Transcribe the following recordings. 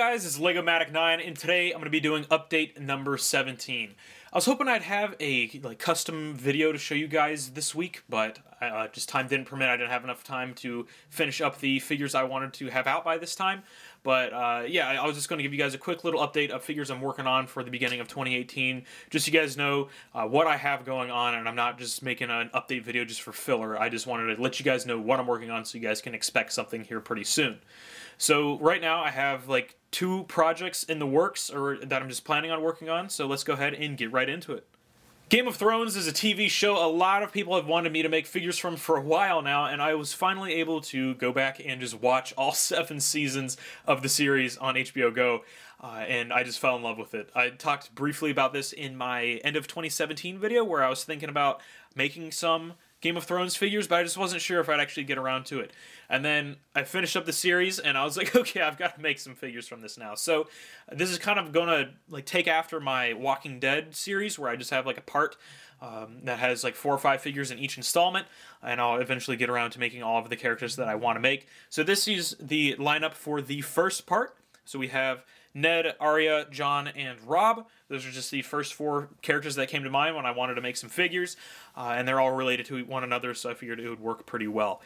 guys, it's LegoMatic9, and today I'm going to be doing update number 17. I was hoping I'd have a custom video to show you guys this week, but just time didn't permit. I didn't have enough time to finish up the figures I wanted to have out by this time. But yeah, I was just going to give you guys a quick little update of figures I'm working on for the beginning of 2018, just so you guys know what I have going on, and I'm not just making an update video just for filler. I just wanted to let you guys know what I'm working on so you guys can expect something here pretty soon. So right now I have like 2 projects in the works or that I'm just planning on working on, so let's go ahead and get right into it. Game of Thrones is a TV show a lot of people have wanted me to make figures from for a while now, and I was finally able to go back and just watch all 7 seasons of the series on HBO Go, and I just fell in love with it. I talked briefly about this in my end of 2017 video where I was thinking about making some Game of Thrones figures, but I just wasn't sure if I'd actually get around to it. And then I finished up the series, and I was like, okay, I've got to make some figures from this now. So this is kind of going to take after my Walking Dead series, where I just have like a part that has like 4 or 5 figures in each installment, and I'll eventually get around to making all of the characters that I want to make. So this is the lineup for the first part. So we have Ned, Arya, Jon, and Robb. Those are just the first 4 characters that came to mind when I wanted to make some figures, and they're all related to one another, so I figured it would work pretty well.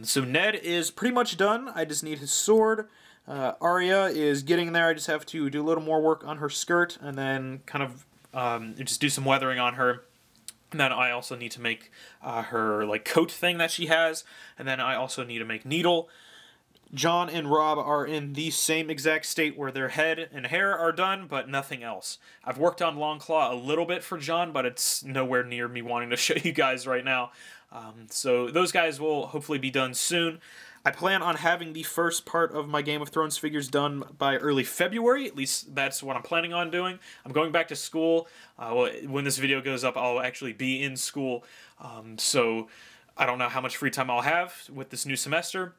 So Ned is pretty much done. I just need his sword. Arya is getting there. I just have to do a little more work on her skirt, and then kind of just do some weathering on her. And then I also need to make her like coat thing that she has, and then I also need to make Needle. Jon and Robb are in the same exact state where their head and hair are done, but nothing else. I've worked on Longclaw a little bit for Jon, but it's nowhere near me wanting to show you guys right now. So those guys will hopefully be done soon. I plan on having the first part of my Game of Thrones figures done by early February. At least that's what I'm planning on doing. I'm going back to school. Well, when this video goes up, I'll actually be in school. So I don't know how much free time I'll have with this new semester.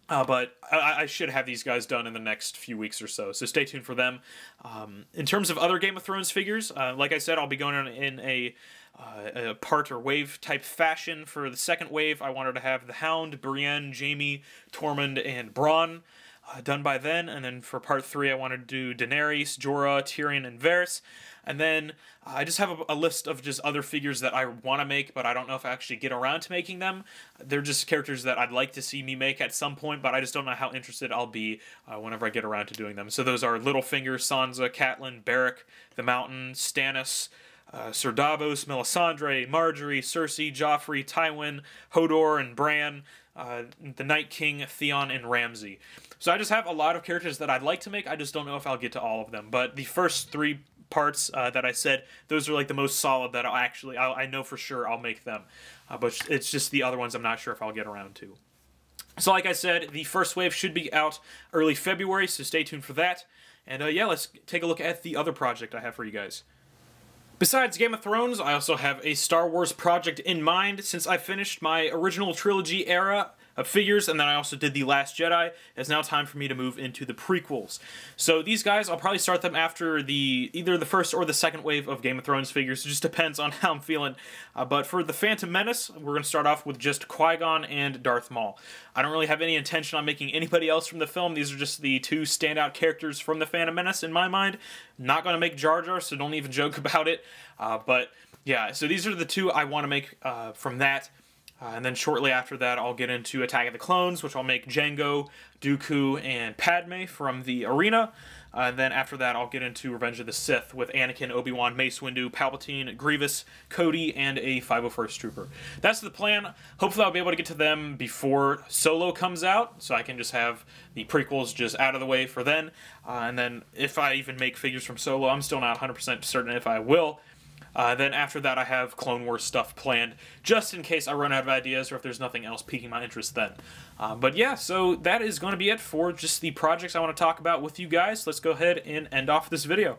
But I should have these guys done in the next few weeks or so, so stay tuned for them. In terms of other Game of Thrones figures, like I said, I'll be going on in a part or wave type fashion. For the second wave, I wanted to have the Hound, Brienne, Jaime, Tormund, and Bronn done by then, and then for part 3, I wanted to do Daenerys, Jorah, Tyrion, and Varys. And then I just have a list of just other figures that I want to make, but I don't know if I actually get around to making them. They're just characters that I'd like to see me make at some point, but I just don't know how interested I'll be whenever I get around to doing them. So those are Littlefinger, Sansa, Catelyn, Beric, the Mountain, Stannis, Ser Davos, Melisandre, Marjorie, Cersei, Joffrey, Tywin, Hodor, and Bran, the Night King, Theon, and Ramsay. So I just have a lot of characters that I'd like to make. I just don't know if I'll get to all of them. But the first 3 parts that I said, those are like the most solid that I know for sure I'll make them. But it's just the other ones I'm not sure if I'll get around to. So like I said, the first wave should be out early February, so stay tuned for that. And yeah, let's take a look at the other project I have for you guys. Besides Game of Thrones, I also have a Star Wars project in mind. Since I finished my original trilogy era of figures, and then I also did The Last Jedi, it's now time for me to move into the prequels. So these guys, I'll probably start them after either the first or the second wave of Game of Thrones figures. It just depends on how I'm feeling. But for the Phantom Menace, we're going to start off with just Qui-Gon and Darth Maul. I don't really have any intention on making anybody else from the film. These are just the 2 standout characters from the Phantom Menace in my mind. Not going to make Jar Jar, so don't even joke about it. But yeah, so these are the 2 I want to make from that. And then shortly after that, I'll get into Attack of the Clones, which I'll make Jango, Dooku, and Padme from the arena. And then after that, I'll get into Revenge of the Sith with Anakin, Obi-Wan, Mace Windu, Palpatine, Grievous, Cody, and a 501st Trooper. That's the plan. Hopefully I'll be able to get to them before Solo comes out, so I can just have the prequels just out of the way for then. And then if I even make figures from Solo, I'm still not 100% certain if I will. Then after that, I have Clone Wars stuff planned, just in case I run out of ideas or if there's nothing else piquing my interest then. But yeah, so that is going to be it for just the projects I want to talk about with you guys. Let's go ahead and end off this video.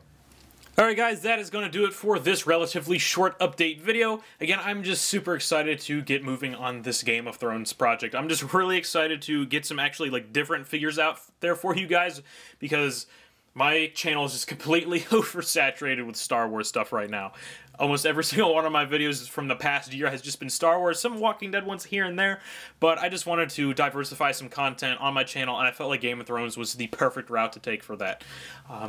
Alright guys, that is going to do it for this relatively short update video. Again, I'm just super excited to get moving on this Game of Thrones project. I'm just really excited to get some actually like different figures out there for you guys, because my channel is just completely oversaturated with Star Wars stuff right now. Almost every single one of my videos from the past year has just been Star Wars, some Walking Dead ones here and there, but I just wanted to diversify some content on my channel, and I felt like Game of Thrones was the perfect route to take for that.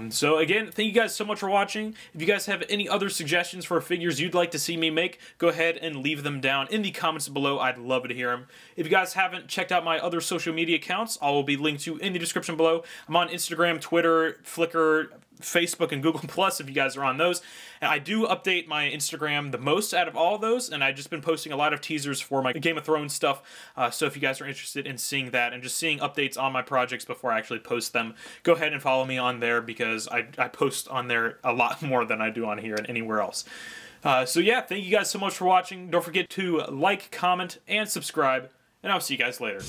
So again, thank you guys so much for watching. If you guys have any other suggestions for figures you'd like to see me make, go ahead and leave them down in the comments below. I'd love to hear them. If you guys haven't checked out my other social media accounts, all will be linked to in the description below. I'm on Instagram, Twitter, Flickr, Facebook, and Google Plus if you guys are on those. And I do update my Instagram the most out of all of those, and I've just been posting a lot of teasers for my Game of Thrones stuff. So if you guys are interested in seeing that and just seeing updates on my projects before I actually post them, go ahead and follow me on there, because I post on there a lot more than I do on here and anywhere else. So yeah, thank you guys so much for watching. Don't forget to like, comment, and subscribe, and I'll see you guys later.